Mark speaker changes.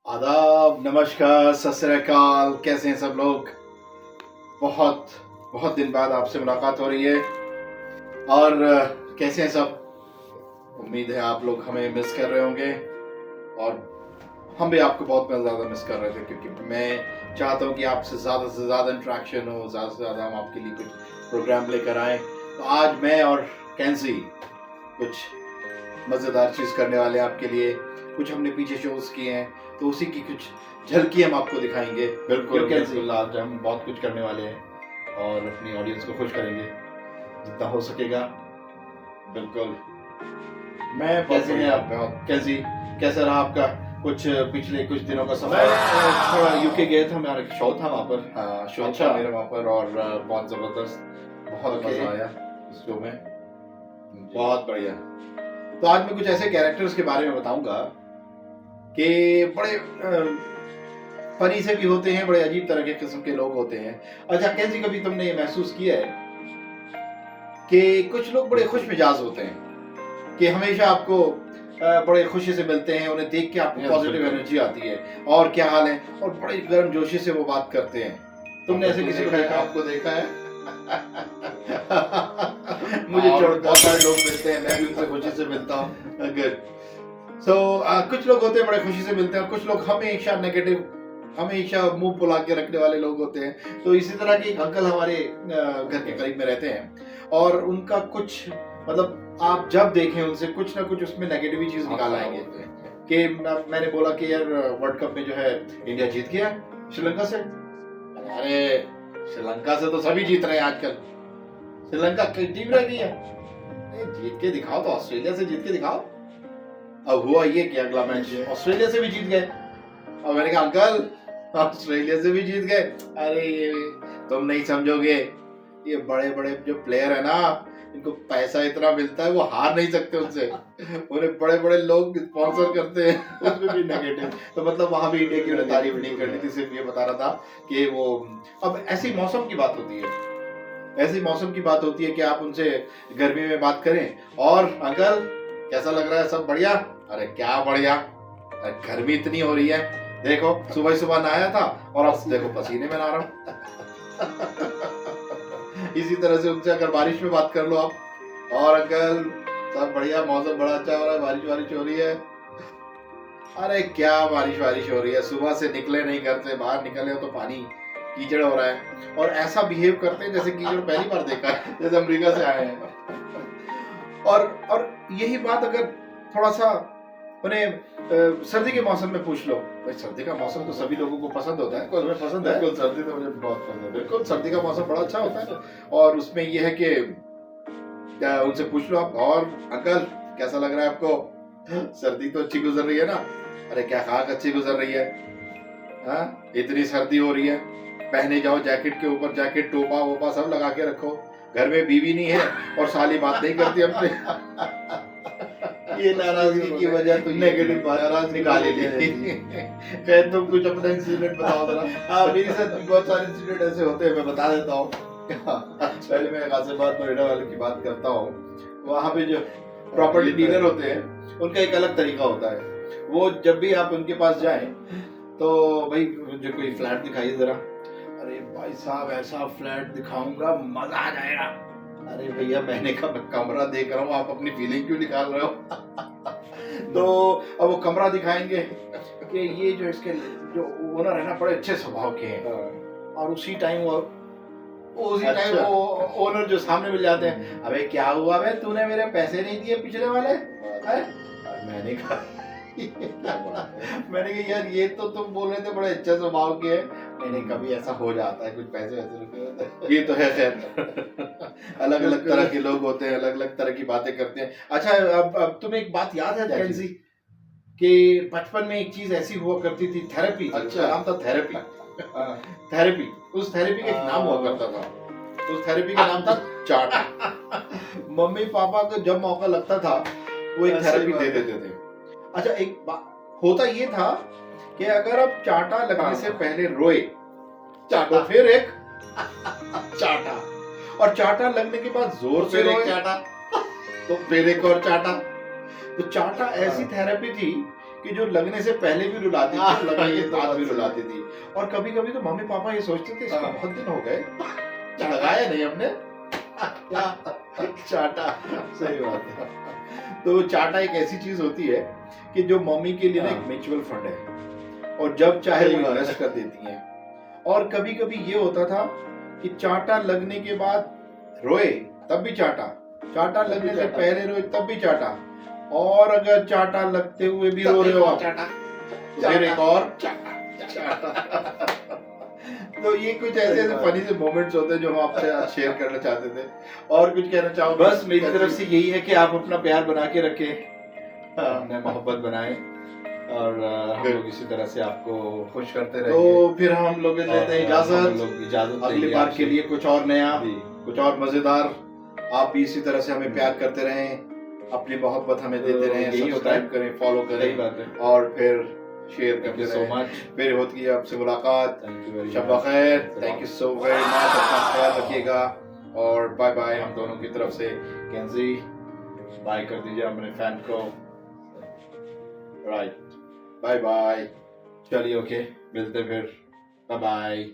Speaker 1: आदाब, नमस्कार, सत श्री अकाल। कैसे हैं सब लोग? बहुत बहुत दिन बाद आपसे मुलाकात हो रही है और कैसे हैं सब? उम्मीद है आप लोग हमें मिस कर रहे होंगे और हम भी आपको बहुत ज़्यादा मिस कर रहे थे, क्योंकि मैं चाहता हूं कि आपसे से ज़्यादा इंटरेक्शन हो, ज़्यादा से ज़्यादा हम आपके लिए कुछ प्रोग्राम लेकर आए। तो आज मैं और कैंसी कुछ मज़ेदार चीज़ करने वाले हैं आपके लिए। कुछ हमने पीछे शोज किए हैं, तो उसी की कुछ झलकी हम आपको दिखाएंगे।
Speaker 2: बिल्कुल
Speaker 1: कैंसी?
Speaker 2: बिल्कुल, आज हम बहुत कुछ करने वाले हैं और अपनी ऑडियंस को खुश करेंगे जितना हो सकेगा। बिल्कुल।
Speaker 1: मैं
Speaker 2: कैसे हैं आप?
Speaker 1: कैंसी, कैसा रहा आपका पिछले कुछ दिनों का
Speaker 2: मैं
Speaker 1: सफर?
Speaker 2: थोड़ा यूके गया था, हमारा एक शो था वहाँ पर।
Speaker 1: हाँ, शो
Speaker 2: अच्छा।
Speaker 1: था मेरा वहाँ पर और बहुत ज़बरदस्त, बहुत
Speaker 2: Okay.
Speaker 1: मज़ा आया इस शो में, बहुत बढ़िया। तो आज मैं कुछ ऐसे कैरेक्टर्स के बारे में बताऊंगा कि बड़े फनी से भी होते हैं, बड़े अजीब तरह के किस्म के लोग होते हैं। अच्छा कैंसी, कभी तुमने ये महसूस किया है कि कुछ लोग बड़े खुश मिजाज होते हैं कि हमेशा आपको बड़े खुशी से मिलते हैं, उन्हें देख के आपको
Speaker 2: Yes,
Speaker 1: पॉजिटिव
Speaker 2: बिल्कुल।
Speaker 1: एनर्जी आती है, और क्या हाल है, और बड़ी गर्म जोशी से वो बात करते हैं। तुमने ऐसे किसी को देखा है?
Speaker 2: आपको देखा है?
Speaker 1: मुझे
Speaker 2: और
Speaker 1: छोड़ बहुत सारे लोग मिलते हैं, मैं भी उनसे खुशी से मिलता हूँ। गुड। कुछ लोग होते हैं बड़े खुशी से मिलते हैं, और कुछ लोग हमेशा नेगेटिव, हमेशा मुंह फुला के रखने वाले लोग होते हैं। तो इसी तरह के एक अंकल हमारे घर के करीब में रहते हैं, और उनका कुछ मतलब आप जब देखें उनसे कुछ ना कुछ उसमें नेगेटिव चीज निकाल आएंगे। कि मैंने बोला कि यार वर्ल्ड कप में जो है इंडिया जीत गया श्रीलंका से। अरे श्रीलंका से तो सभी जीत रहे हैं आजकल, श्रीलंका की टीम रह गई है। जीत के दिखाओ, तो ऑस्ट्रेलिया से जीत के दिखाओ। अब हुआ ये कि अगला मैच ऑस्ट्रेलिया से भी जीत गए, और मैंने कहा अंकल ऑस्ट्रेलिया से भी जीत गए। अरे तुम नहीं समझोगे, ये बड़े बड़े जो प्लेयर है ना, इनको पैसा इतना मिलता है वो हार नहीं सकते उनसे। उन्हें बड़े बड़े लोग स्पॉन्सर करते हैं, उसमें भी नेगेटिव। तो मतलब वहां भी इंडिया की उन्हें तारीफ नहीं करनी थी, सिर्फ ये बता रहा था कि वो अब ऐसी मौसम की बात होती है, ऐसी मौसम की बात होती है कि आप उनसे गर्मी में बात करें और अंकल कैसा लग रहा है, सब बढ़िया? अरे क्या बढ़िया, अरे गर्मी इतनी हो रही है, देखो सुबह सुबह नहाया था और अब देखो पसीने में नहा रहा हूं। इसी तरह से उनसे अगर बारिश में बात कर लो आप, और अंकल सब बढ़िया, मौसम बड़ा अच्छा हो रहा है, बारिश बारिश हो रही है। अरे क्या बारिश बारिश हो रही है, सुबह से निकले नहीं करते, बाहर निकले हो तो पानी कीचड़ हो रहा है, और ऐसा बिहेव करते हैं जैसे कीचड़ पहली बार देखा है, जैसे अमेरिका से आए हैं। और यही बात अगर थोड़ा सा उन्हें सर्दी के मौसम में पूछ लो, भाई सर्दी का मौसम तो सभी लोगों को पसंद होता है, तुम्हें पसंद है?
Speaker 2: बिल्कुल, सर्दी तो मुझे बहुत पसंद है।
Speaker 1: बिल्कुल, सर्दी का मौसम बड़ा अच्छा होता है, और उसमें यह है कि उनसे पूछ लो आप, और अंकल कैसा लग रहा है आपको, सर्दी तो अच्छी गुजर रही है ना? अरे क्या खाक अच्छी गुजर रही है, हाँ इतनी सर्दी हो रही है, पहने जाओ जैकेट के ऊपर जैकेट, टोपा वोपा सब लगा के रखो, घर में बीवी नहीं है और साली बात नहीं करती हमसे।
Speaker 2: ये नाराजगी की वजह तो
Speaker 1: नेगेटिव बात निकाल ली।
Speaker 2: खैर, तुम कुछ अपना इंसिडेंट बताओ जरा।
Speaker 1: हाँ, मेरे साथ भी बहुत सारे इंसिडेंट ऐसे होते हैं, मैं बता देता हूँ। पहले मैं गाजियाबाद नोएडा वाले की बात करता हूँ। वहाँ पे जो प्रॉपर्टी डीलर होते हैं उनका एक अलग तरीका होता है। वो जब भी आप उनके पास जाएं तो भाई मुझे कोई फ्लैट दिखाइए जरा। अरे भाई साहब ऐसा फ्लैट दिखाऊंगा मजा आ जाएगा। अरे भैया मैंने कहा कमरा देख रहा हूँ, आप अपनी फीलिंग क्यों निकाल रहे हो? तो अब वो कमरा दिखाएंगे कि ये जो इसके जो ओनर है ना बड़े अच्छे स्वभाव के हैं, और उसी टाइम वो ओनर जो सामने मिल जाते हैं, अबे क्या हुआ बे, तूने मेरे पैसे नहीं दिए पिछले वाले? मैंने कहा यार ये तो तुम बोल रहे थे बड़े अच्छे स्वभाव के हैं। नहीं कभी ऐसा हो जाता है, कुछ पैसे वैसे रुके होते हैं, ये तो है। खैर अलग अलग तरह के लोग होते हैं, अलग अलग तरह की बातें करते हैं। अच्छा अब तुम्हें एक बात याद है कैंसी, कि बचपन में एक चीज ऐसी हुआ करती थी, थेरेपी। अच्छा, नाम था थेरेपी। थेरेपी, उस थेरेपी का एक नाम हुआ करता था, उस थेरेपी का नाम था चाटा। मम्मी पापा को जब मौका लगता था वो एक थेरेपी दे देते थे। अच्छा एक बात होता ये था कि अगर आप चाटा लगने से पहले रोए तो फिर एक चाटा, और चाटा लगने के बाद जोर से रोए चाटा, तो फिर एक और चाटा। तो चाटा ऐसी थेरेपी थी कि जो लगने से पहले भी रुलाती
Speaker 2: हाँ,
Speaker 1: थी, लगने
Speaker 2: ये
Speaker 1: के
Speaker 2: तो
Speaker 1: बाद
Speaker 2: बात
Speaker 1: भी
Speaker 2: सही।
Speaker 1: रुलाती थी। और कभी कभी तो मम्मी पापा ये सोचते थे इसको
Speaker 2: हाँ।
Speaker 1: बहुत दिन हो गए लगाया नहीं हमने, चाटा।
Speaker 2: सही बात है।
Speaker 1: तो चाटा एक ऐसी चीज होती है कि जो मम्मी के लिए ना एक
Speaker 2: हाँ।
Speaker 1: म्यूचुअल फंड है और जब चाहे
Speaker 2: सही
Speaker 1: वो
Speaker 2: बात है।
Speaker 1: इन्वेस्ट कर देती हैं। और कभी कभी ये होता था कि चाटा लगने के बाद रोए तब भी चाटा, चाटा
Speaker 2: तब भी
Speaker 1: लगने से
Speaker 2: चाटा।
Speaker 1: पहले रोए तब भी चाटा, और अगर चाटा लगते हुए भी रो रहे हो आप
Speaker 2: चाटा
Speaker 1: तो फिर एक और
Speaker 2: चाटा।
Speaker 1: तो ये कुछ ऐसे ऐसे फनी से मोमेंट्स होते हैं जो हम आपसे आज शेयर करना चाहते थे। और कुछ कहना चाहो?
Speaker 2: बस मेरी तरफ से यही है कि आप अपना प्यार बना के रखें, अपने मोहब्बत बनाएं और हम
Speaker 1: Good.
Speaker 2: लोग इसी तरह से आपको खुश करते
Speaker 1: तो
Speaker 2: रहेंगे।
Speaker 1: फिर हम लोग लेते हैं
Speaker 2: हम
Speaker 1: इजाजत,
Speaker 2: लोग इजाजत
Speaker 1: अगली
Speaker 2: लेंगे
Speaker 1: बार
Speaker 2: आपसे।
Speaker 1: के लिए कुछ और नया,
Speaker 2: जी।
Speaker 1: कुछ और मजेदार। आप भी इसी तरह से हमें प्यार करते रहें, अपनी मोहब्बत हमें
Speaker 2: तो
Speaker 1: देते रहें,
Speaker 2: यही होता
Speaker 1: सब्सक्राइब
Speaker 2: है।
Speaker 1: करें, फॉलो
Speaker 2: सही
Speaker 1: करें
Speaker 2: बात है।
Speaker 1: और फिर शेयर
Speaker 2: थैंक
Speaker 1: करते
Speaker 2: यू सो
Speaker 1: रहें।
Speaker 2: मच।
Speaker 1: फिर होती है आपसे मुलाकात।
Speaker 2: थैंक यू वेरी
Speaker 1: शब बखैर, thank you so very much, अपना ख्याल रखिएगा और बाय बाय हम दोनों की तरफ से।
Speaker 2: कैंजी बाय कर दीजिए अपने फैन को।
Speaker 1: Right, bye bye.
Speaker 2: चलिए ओके, मिलते फिर, बाय बाय।